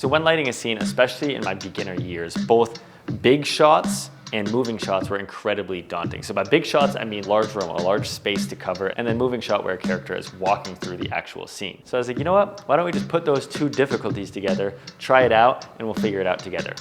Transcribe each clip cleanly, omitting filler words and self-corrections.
So when lighting a scene, especially in my beginner years, both big shots and moving shots were incredibly daunting. So by big shots, I mean large room, a large space to cover, and then moving shot where a character is walking through the actual scene. So I was like, you know what? Why don't we just put those two difficulties together, try it out, and we'll figure it out together.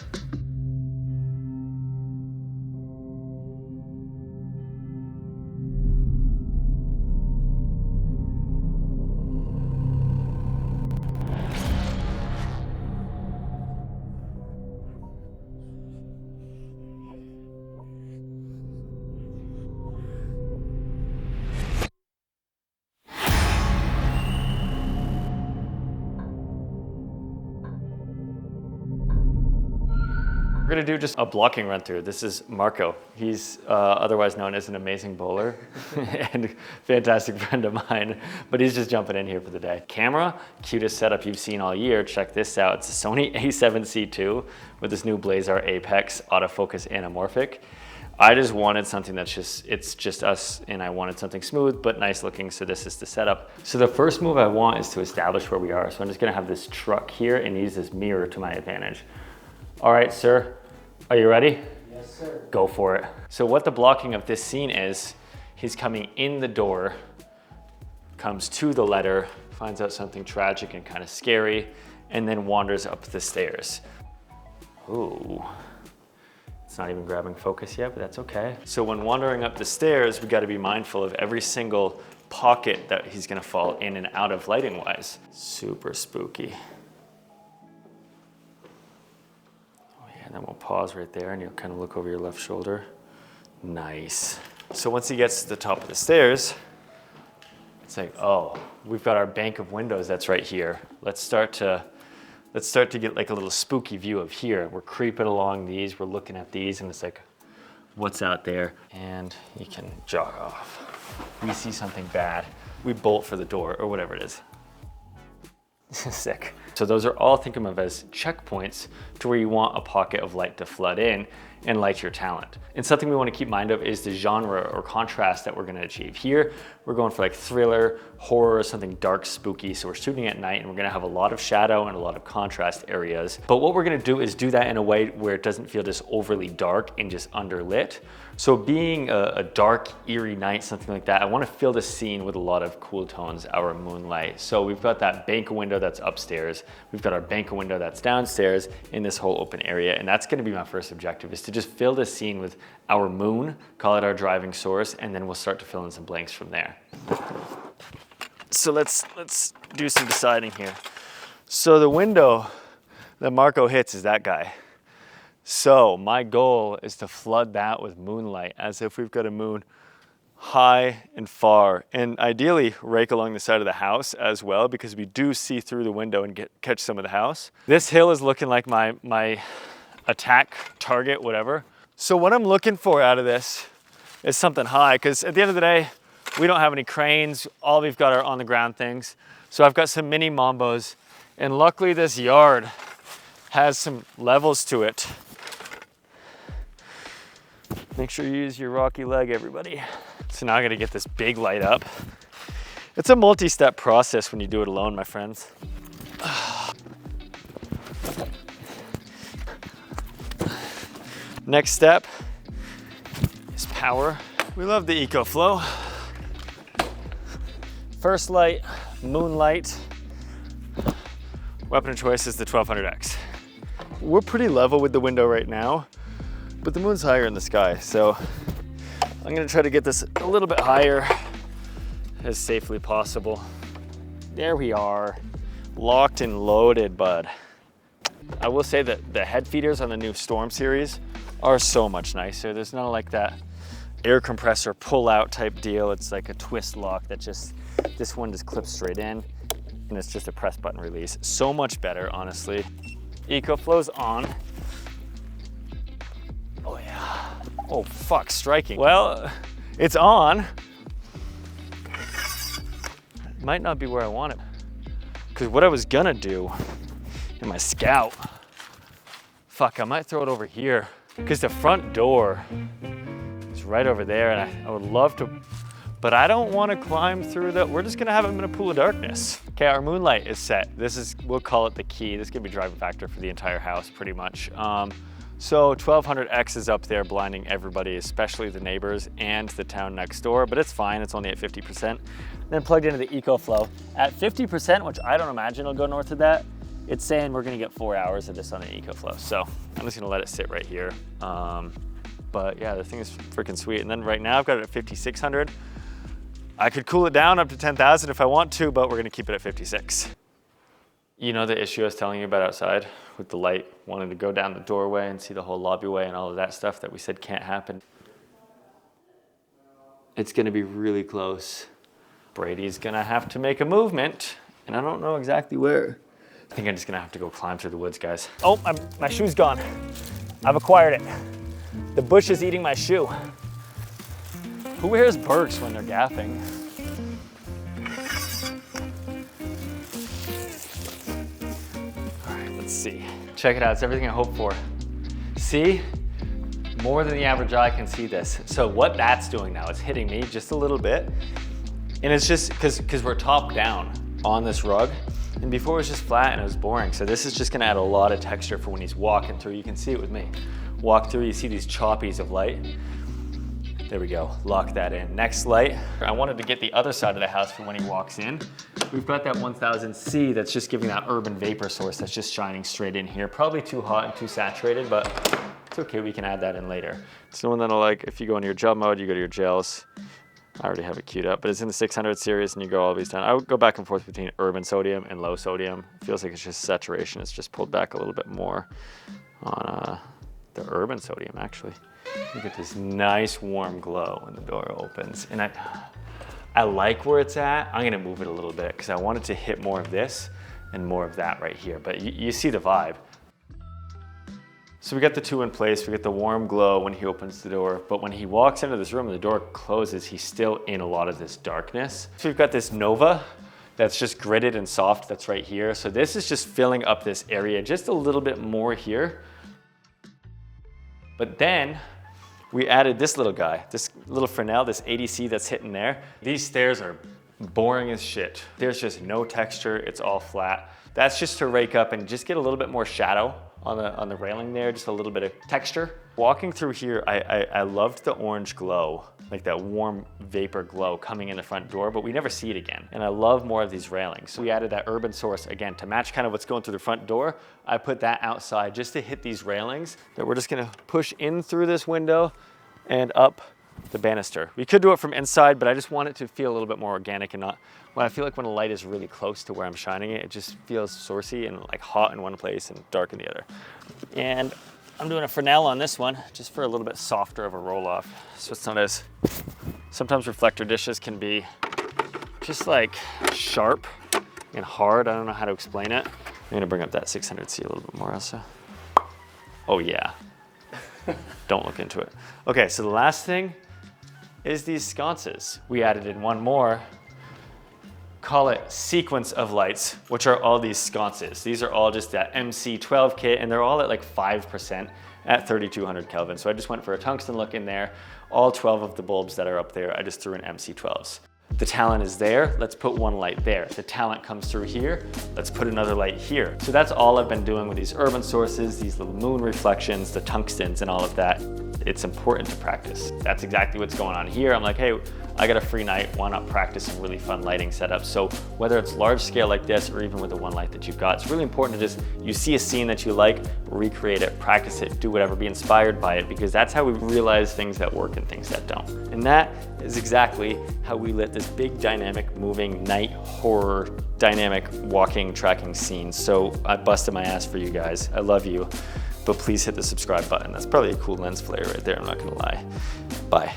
We're gonna do just a blocking run through. This is Marco. He's otherwise known as an amazing bowler and fantastic friend of mine, but he's just jumping in here for the day. Camera, cutest setup you've seen all year. Check this out. It's a Sony a7C II with this new Blazar Apex autofocus anamorphic. I just wanted something that's it's just us, and I wanted something smooth but nice looking, so this is the setup. So the first move I want is to establish where we are. So I'm just gonna have this truck here and use this mirror to my advantage. All right, sir. Are you ready? Yes, sir. Go for it. So what the blocking of this scene is, he's coming in the door, comes to the letter, finds out something tragic and kind of scary, and then wanders up the stairs. Ooh, it's not even grabbing focus yet, but that's okay. So when wandering up the stairs, we gotta be mindful of every single pocket that he's gonna fall in and out of lighting-wise. Super spooky. And then we'll pause right there and you'll kind of look over your left shoulder. Nice. So once he gets to the top of the stairs, it's like, oh, we've got our bank of windows that's right here. Let's start to get like a little spooky view of here. We're creeping along these, we're looking at these, and it's like, what's out there? And you can jog off. We see something bad, we bolt for the door or whatever it is. Sick. So those are all, think of them as checkpoints to where you want a pocket of light to flood in and light your talent. And something we want to keep mind of is the genre or contrast that we're going to achieve. Here, we're going for like thriller, horror, something dark, spooky. So we're shooting at night and we're going to have a lot of shadow and a lot of contrast areas. But what we're going to do is do that in a way where it doesn't feel just overly dark and just underlit. So being a dark, eerie night, something like that, I want to fill the scene with a lot of cool tones, our moonlight. So we've got that bank window that's upstairs. We've got our bank window that's downstairs in this whole open area. And that's going to be my first objective, is to just fill the scene with our moon, call it our driving source, and then we'll start to fill in some blanks from there. So let's do some deciding here. So the window that Marco hits is that guy. So my goal is to flood that with moonlight as if we've got a moon high and far, and ideally rake along the side of the house as well, because we do see through the window and catch some of the house. This hill is looking like my attack target, whatever. So what I'm looking for out of this is something high, because at the end of the day, we don't have any cranes. All we've got are on the ground things. So I've got some mini Mambos, and luckily this yard has some levels to it. Make sure you use your rocky leg, everybody. So now I gotta get this big light up. It's a multi-step process when you do it alone, my friends. Next step is power. We love the EcoFlow. First light, moonlight. Weapon of choice is the 1200X. We're pretty level with the window right now, but the moon's higher in the sky, so I'm gonna try to get this a little bit higher as safely possible. There we are, locked and loaded, bud. I will say that the head feeders on the new Storm series are so much nicer. There's not like that air compressor pull out type deal. It's like a twist lock that this one just clips straight in, and it's just a press button release. So much better, honestly. EcoFlow's on. Oh yeah. Oh fuck, striking. Well, it's on. It might not be where I want it. Because what I was gonna do in my Scout, fuck, I might throw it over here. Because the front door is right over there, and I would love to but I don't want to climb through we're just gonna have him in a pool of darkness. Okay, our moonlight is set. This is, we'll call it the key. This could be driving factor for the entire house pretty much. So 1200X is up there blinding everybody, especially the neighbors and the town next door, but it's fine, it's only at 50%. Then plugged into the EcoFlow. At 50%, which I don't imagine it'll go north of that, it's saying we're gonna get 4 hours of this on the EcoFlow. So I'm just gonna let it sit right here. But yeah, the thing is freaking sweet. And then right now I've got it at 5600. I could cool it down up to 10,000 if I want to, but we're gonna keep it at 56. You know the issue I was telling you about outside with the light, wanting to go down the doorway and see the whole lobbyway and all of that stuff that we said can't happen? It's gonna be really close. Brady's gonna have to make a movement, and I don't know exactly where. I think I'm just gonna have to go climb through the woods, guys. Oh, my shoe's gone. I've acquired it. The bush is eating my shoe. Who wears Birks when they're gaffing? Let's see. Check it out, it's everything I hoped for. See? More than the average eye can see this. So what that's doing now, it's hitting me just a little bit. And it's just, because we're top down on this rug. And before it was just flat and it was boring. So this is just gonna add a lot of texture for when he's walking through. You can see it with me. Walk through, you see these choppies of light. There we go, lock that in. Next light, I wanted to get the other side of the house for when he walks in. We've got that 1000C that's just giving that urban vapor source that's just shining straight in here. Probably too hot and too saturated, but it's okay, we can add that in later. It's the one that'll, like, if you go into your gel mode, you go to your gels. I already have it queued up, but it's in the 600 series and you go all these down. I would go back and forth between urban sodium and low sodium. It feels like it's just saturation. It's just pulled back a little bit more on the urban sodium, actually. You get this nice warm glow when the door opens. And I like where it's at. I'm gonna move it a little bit because I want it to hit more of this and more of that right here. But you see the vibe. So we got the two in place. We get the warm glow when he opens the door. But when he walks into this room and the door closes, he's still in a lot of this darkness. So we've got this Nova that's just gridded and soft that's right here. So this is just filling up this area just a little bit more here. But then we added this little guy, this little Fresnel, this ADC that's hitting there. These stairs are boring as shit. There's just no texture, it's all flat. That's just to rake up and just get a little bit more shadow on the railing there, just a little bit of texture. Walking through here, I loved the orange glow, like that warm vapor glow coming in the front door, but we never see it again. And I love more of these railings. So we added that urban source again to match kind of what's going through the front door. I put that outside just to hit these railings that we're just gonna push in through this window and up the banister. We could do it from inside, but I just want it to feel a little bit more organic and not, well, I feel like when a light is really close to where I'm shining it, it just feels sourcey and like hot in one place and dark in the other. And I'm doing a Fresnel on this one, just for a little bit softer of a roll off. So it's not as, sometimes reflector dishes can be just like sharp and hard. I don't know how to explain it. I'm gonna bring up that 600C a little bit more also. Oh yeah, don't look into it. Okay, so the last thing is these sconces. We added in one more, call it sequence of lights, which are all these sconces. These are all just that MC12 kit, and they're all at like 5% at 3200 Kelvin. So I just went for a tungsten look in there. All 12 of the bulbs that are up there, I just threw in MC12s. The talent is there, let's put one light there. The talent comes through here, let's put another light here. So that's all I've been doing with these urban sources, these little moon reflections, the tungstens and all of that. It's important to practice. That's exactly what's going on here. I'm like, hey, I got a free night, why not practice some really fun lighting setups? So whether it's large scale like this or even with the one light that you've got, it's really important to just, you see a scene that you like, recreate it, practice it, do whatever, be inspired by it, because that's how we realize things that work and things that don't. And that is exactly how we lit this big dynamic moving night horror dynamic walking tracking scene. So I busted my ass for you guys. I love you, but please hit the subscribe button. That's probably a cool lens flare right there, I'm not gonna lie. Bye.